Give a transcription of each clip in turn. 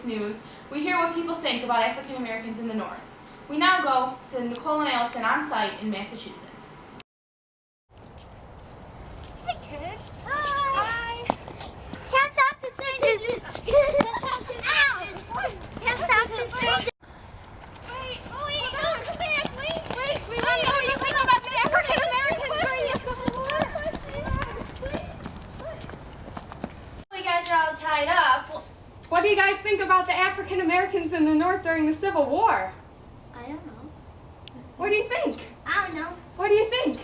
latest news, we hear what people think about African Americans in the North. We now go to Nicole and Allison on site in Massachusetts. Hi, kids. Hi. Can't talk to strangers. Can't talk to strangers. Wait, no, come back. Wait. Oh, you should know about the African Americans during the Civil War. You guys are all tied up. What do you guys think about the African Americans in the North during the Civil War? I don't know. What do you think? I don't know. What do you think?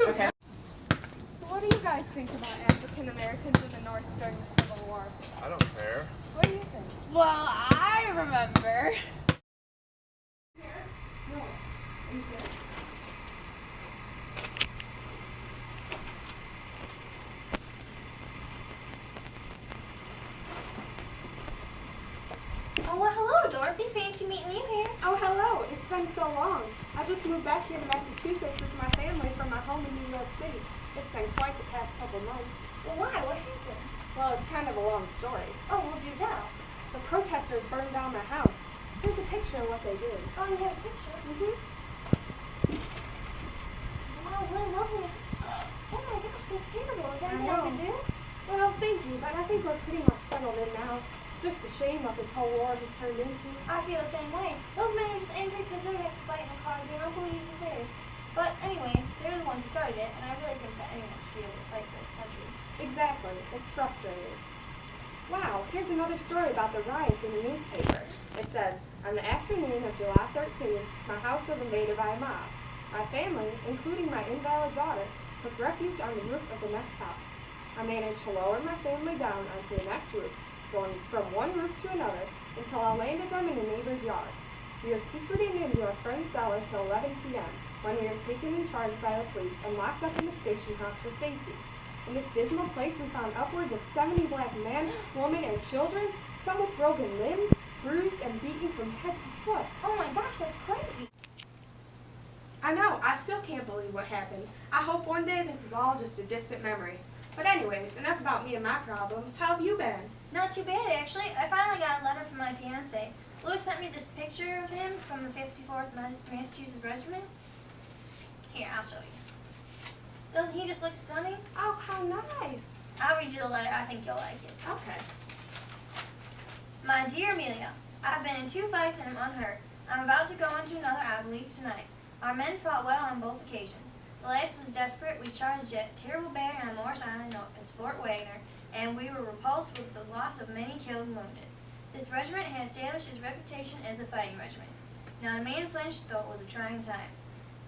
Okay. What do you guys think about African Americans in the North during the Civil War? I don't care. What do you think? Well, I remember. Oh, well, hello, Dorothy. Fancy meeting you here. Oh, hello. It's been so long. I just moved back here to Massachusetts with my family from my home in New York City. It's been quite the past couple months. Well, why? What happened? Well, it's kind of a long story. Oh, well, do tell. The protesters burned down my house. Here's a picture of what they did. Oh, you have a picture? Mm-hmm. Wow, what a lovely... Oh, my gosh, that's terrible. Is there anything I know. can do? Well, thank you, but I think we're pretty much settled in now. It's just a shame what this whole war has turned into. I feel the same way. Those men are just angry because they have to fight in a cause they don't believe is theirs. But anyway, they're the ones who started it, and I really think that anyone should be able to fight for this country. Exactly. It's frustrating. Wow, here's another story about the riots in the newspaper. It says, on the afternoon of July 13th, my house was invaded by a mob. My family, including my invalid daughter, took refuge on the roof of the next house. I managed to lower my family down onto the next roof, going from one roof to another until I landed them in a neighbor's yard. We were secreting into our friend's cellar till 11 p.m. when we were taken in charge by the police and locked up in the station house for safety. In this dismal place, we found upwards of 70 black men, women, and children, some with broken limbs, bruised and beaten from head to foot. Oh my gosh, that's crazy. I know, I still can't believe what happened. I hope one day this is all just a distant memory. But anyways, enough about me and my problems. How have you been? Not too bad, actually. I finally got a letter from my fiance. Louis sent me this picture of him from the 54th Massachusetts Regiment. Here, I'll show you. Doesn't he just look stunning? Oh, how nice. I'll read you the letter. I think you'll like it. Okay. My dear Amelia, I've been in 2 fights and am unhurt. I'm about to go into another, I believe, tonight. Our men fought well on both occasions. The last was desperate. We charged at terrible battery on Morris Island known as Fort Wagner, and we were repulsed with the loss of many killed and wounded. This regiment had established its reputation as a fighting regiment. Not a man flinched, though it was a trying time.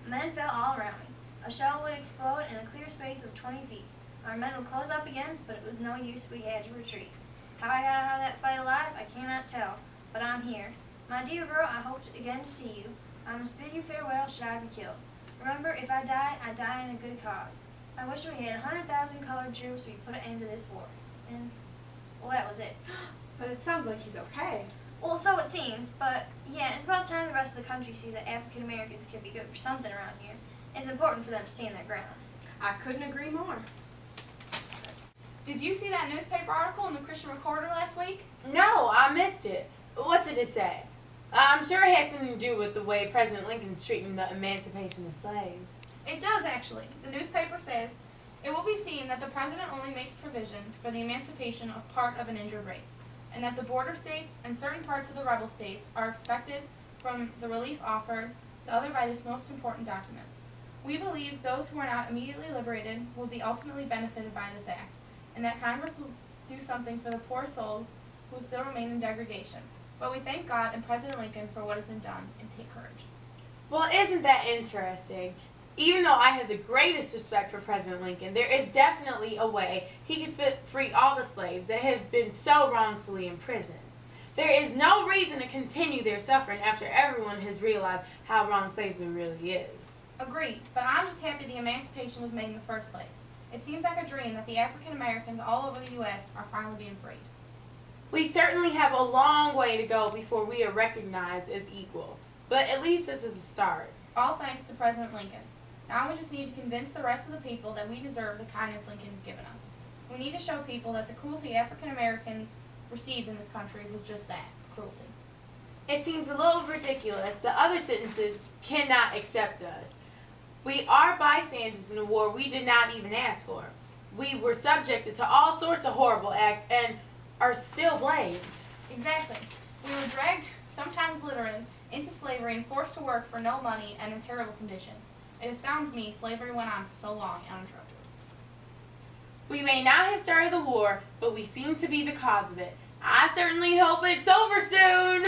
Men fell all around me. A shell would explode in a clear space of 20 feet. Our men would close up again, but it was no use. We had to retreat. How I got out of that fight alive, I cannot tell, but I'm here. My dear girl, I hope again to see you. I must bid you farewell should I be killed. Remember, if I die in a good cause. I wish we had 100,000 colored troops so we put an end to this war. And, well, that was it. But it sounds like he's okay. Well, so it seems, but yeah, it's about time the rest of the country see that African Americans can be good for something around here. It's important for them to stand their ground. I couldn't agree more. Did you see that newspaper article in the Christian Recorder last week? No, I missed it. What did it say? I'm sure it has something to do with the way President Lincoln's treating the emancipation of slaves. It does, actually. The newspaper says, it will be seen that the president only makes provisions for the emancipation of part of an injured race, and that the border states and certain parts of the rebel states are expected from the relief offered to other by this most important document. We believe those who are not immediately liberated will be ultimately benefited by this act, and that Congress will do something for the poor souls who still remain in degradation. But we thank God and President Lincoln for what has been done and take courage. Well, isn't that interesting? Even though I have the greatest respect for President Lincoln, there is definitely a way he could free all the slaves that have been so wrongfully imprisoned. There is no reason to continue their suffering after everyone has realized how wrong slavery really is. Agreed, but I'm just happy the emancipation was made in the first place. It seems like a dream that the African Americans all over the U.S. are finally being freed. We certainly have a long way to go before we are recognized as equal, but at least this is a start. All thanks to President Lincoln. Now we just need to convince the rest of the people that we deserve the kindness Lincoln has given us. We need to show people that the cruelty African Americans received in this country was just that, cruelty. It seems a little ridiculous that other sentences cannot accept us. We are bystanders in a war we did not even ask for. We were subjected to all sorts of horrible acts and are still blamed. Exactly. We were dragged, sometimes literally, into slavery and forced to work for no money and in terrible conditions. It astounds me slavery went on for so long uninterrupted. We may not have started the war, but we seem to be the cause of it. I certainly hope it's over soon.